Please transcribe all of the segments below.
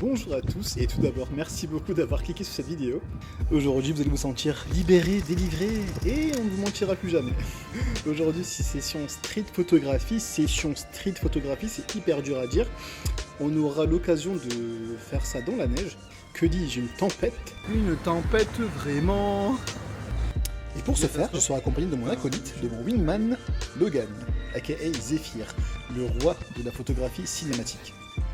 Bonjour à tous et tout d'abord merci beaucoup d'avoir cliqué sur cette vidéo. Aujourd'hui vous allez vous sentir libéré, délivré et on ne vous mentira plus jamais. Aujourd'hui c'est session street photographie, c'est hyper dur à dire. On aura l'occasion de faire ça dans la neige. Que dis-je, une tempête. Une tempête vraiment. Et pour ce faire, je serai accompagné de mon acolyte, de mon wingman, Logan, aka Zephyr, le roi de la photographie cinématique.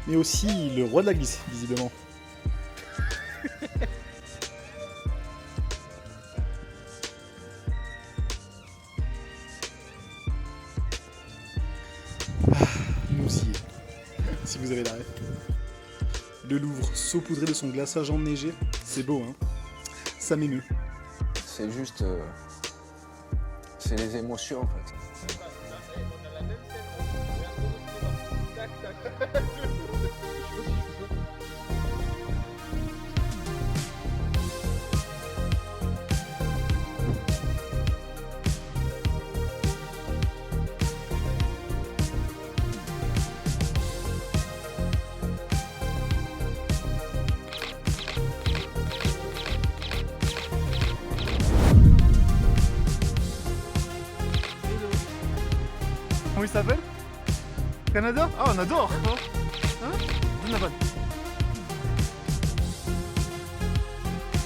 Mais aussi le roi de la glisse, visiblement. Nous aussi, si vous avez la ref. Le Louvre saupoudré de son glaçage enneigé, c'est beau, hein. Ça m'émeut. C'est juste... c'est les émotions, en fait. Comment il s'appelle? Canada? Ah, on adore! Hein? Donovan.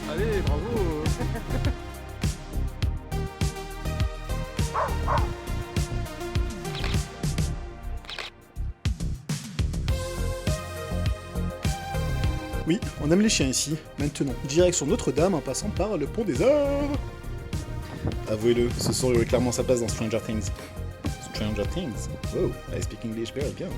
Allez, bravo! Oui, on aime les chiens ici. Maintenant, direction Notre-Dame en passant par le pont des Arts. Avouez-le, ce soir il aurait clairement sa place dans Stranger Things. Stranger Things? Wow, I speak English very bien.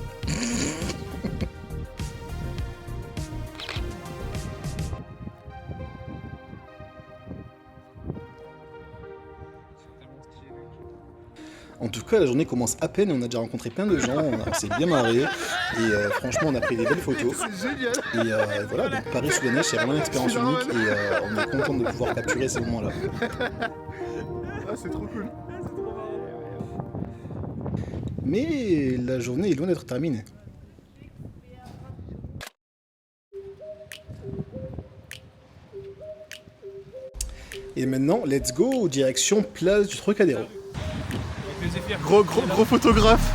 En tout cas, la journée commence à peine et on a déjà rencontré plein de gens, on s'est bien marré et franchement on a pris des belles photos. C'est génial. Et voilà, donc Paris sous la neige c'est vraiment une expérience unique et on est content de pouvoir capturer ces moments-là. Ah, c'est trop cool. Mais la journée est loin d'être terminée. Et maintenant, let's go, direction place du Trocadéro. Gros photographe.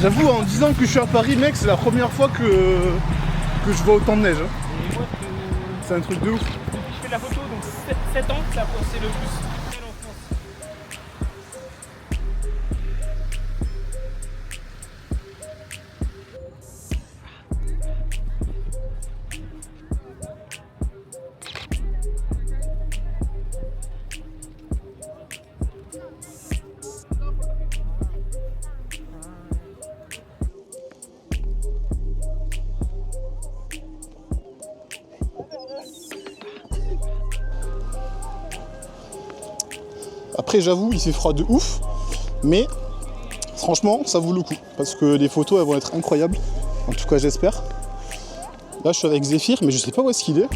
J'avoue, en disant que je suis à Paris, mec, c'est la première fois que je vois autant de neige. Hein. C'est un truc de ouf. Je fais de la photo, donc 7 ans, c'est le plus. Après, j'avoue, il fait froid de ouf, mais franchement, ça vaut le coup, parce que les photos, elles vont être incroyables. En tout cas, j'espère. Là, je suis avec Zephyr, mais je sais pas où est-ce qu'il est.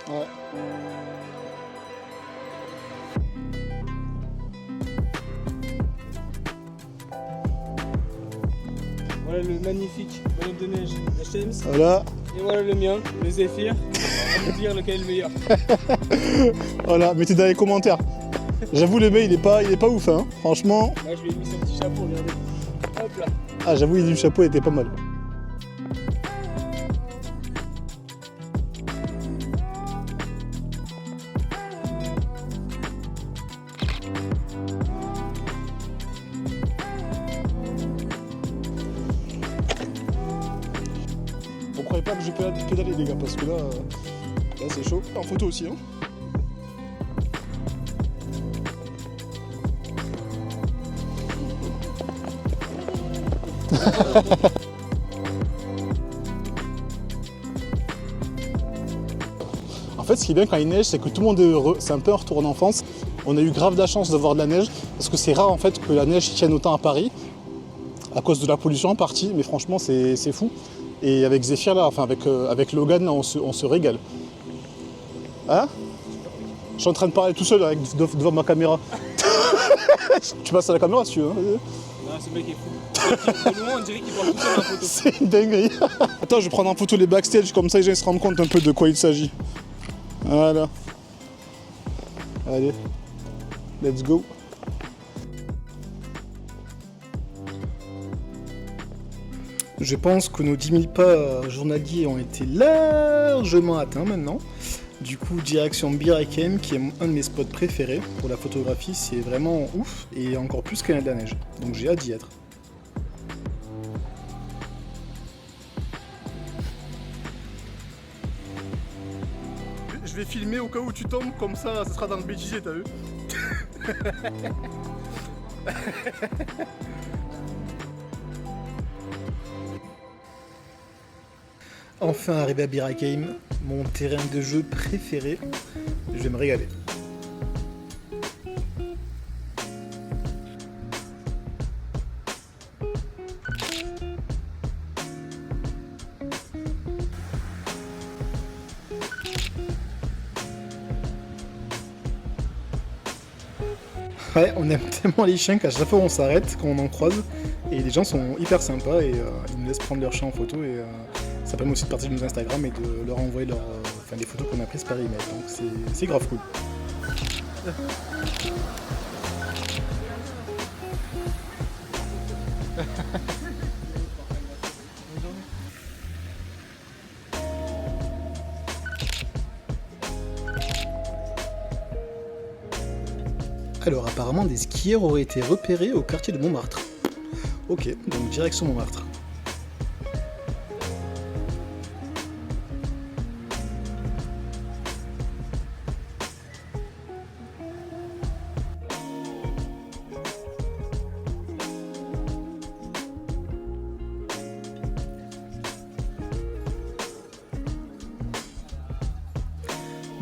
Ouais. Voilà le magnifique bonhomme de neige d'H&M. Voilà. Et voilà le mien, le Zephyr. À vous dire lequel est le meilleur. Voilà, mettez dans les commentaires. J'avoue, le mec, il est pas ouf, hein. Franchement. Là, je lui ai mis son petit chapeau, regardez. Hop là. Ah, j'avoue, le chapeau était pas mal. croyez pas que je vais pédaler les gars, parce que là c'est chaud. En photo aussi, hein. En fait, ce qui est bien quand il neige, c'est que tout le monde est heureux. C'est un peu un retour en enfance. On a eu grave de la chance d'avoir de la neige, parce que c'est rare en fait que la neige tienne autant à Paris, à cause de la pollution en partie, mais franchement c'est fou. Et avec Zéphyr là, enfin avec Logan là, on se régale. Hein? Je suis en train de parler tout seul devant ma caméra. Tu passes à la caméra si tu veux. Hein. Non, ce mec est fou. De loin, on dirait qu'il parle tout seul en photo. C'est une dinguerie. Attends, je vais prendre en photo les backstage, comme ça les gens se rendent compte un peu de quoi il s'agit. Voilà. Allez, let's go. Je pense que nos 10 000 pas journaliers ont été largement atteints maintenant. Du coup, direction Bir Hakeim, qui est un de mes spots préférés pour la photographie. C'est vraiment ouf, et encore plus qu'il y a de la neige. Donc j'ai hâte d'y être. Je vais filmer au cas où tu tombes, comme ça sera dans le bêtisier, t'as vu? Enfin arrivé à Bir Hakeim, mon terrain de jeu préféré, je vais me régaler. Ouais, on aime tellement les chiens qu'à chaque fois on s'arrête quand on en croise, et les gens sont hyper sympas et ils nous laissent prendre leur chien en photo, et ça permet aussi de partager nos Instagram et de leur envoyer les photos qu'on a prises par email, donc c'est grave cool. Alors apparemment des skieurs auraient été repérés au quartier de Montmartre. Ok, donc direction Montmartre.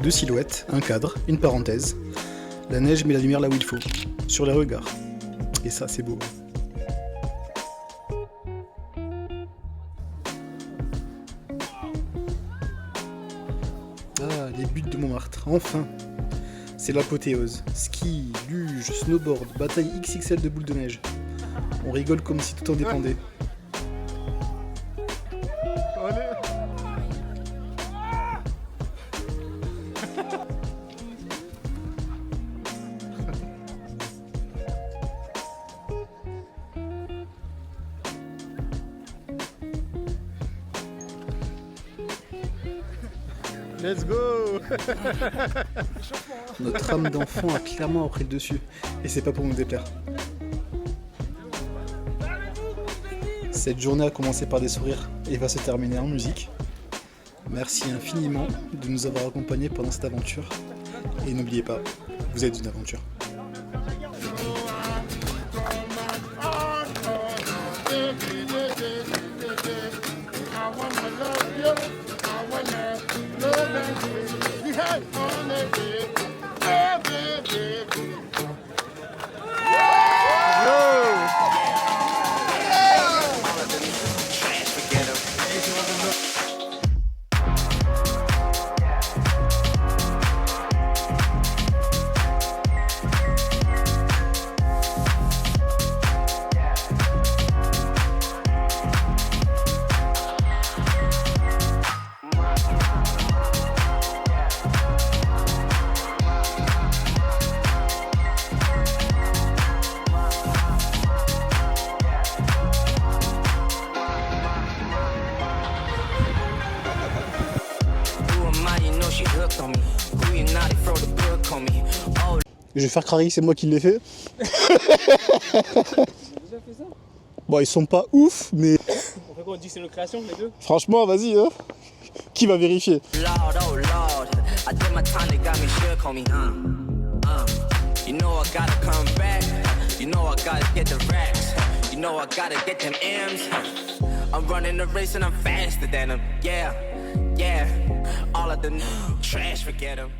Deux silhouettes, un cadre, une parenthèse. La neige met la lumière là où il faut, sur les regards. Et ça, c'est beau. Ah, les buttes de Montmartre, enfin. C'est l'apothéose. Ski, luge, snowboard, bataille XXL de boules de neige. On rigole comme si tout en dépendait. Let's go. Notre âme d'enfant a clairement repris le dessus, et c'est pas pour nous déplaire. Cette journée a commencé par des sourires et va se terminer en musique. Merci infiniment de nous avoir accompagnés pendant cette aventure, et n'oubliez pas, vous êtes une aventure. Je vais faire craquer, c'est moi qui l'ai fait. T'as déjà fait ça? Bon, ils sont pas ouf, mais Après quoi, on dit que c'est nos créations, les deux? Franchement, vas-y, hein. Qui va vérifier? Lord, oh Lord, I did my time, they got me shook, homie. You know I gotta come back. You know I gotta get the racks. You know I gotta get them M's. I'm running the race and I'm faster than them. Yeah, yeah. All of them trash, forget them.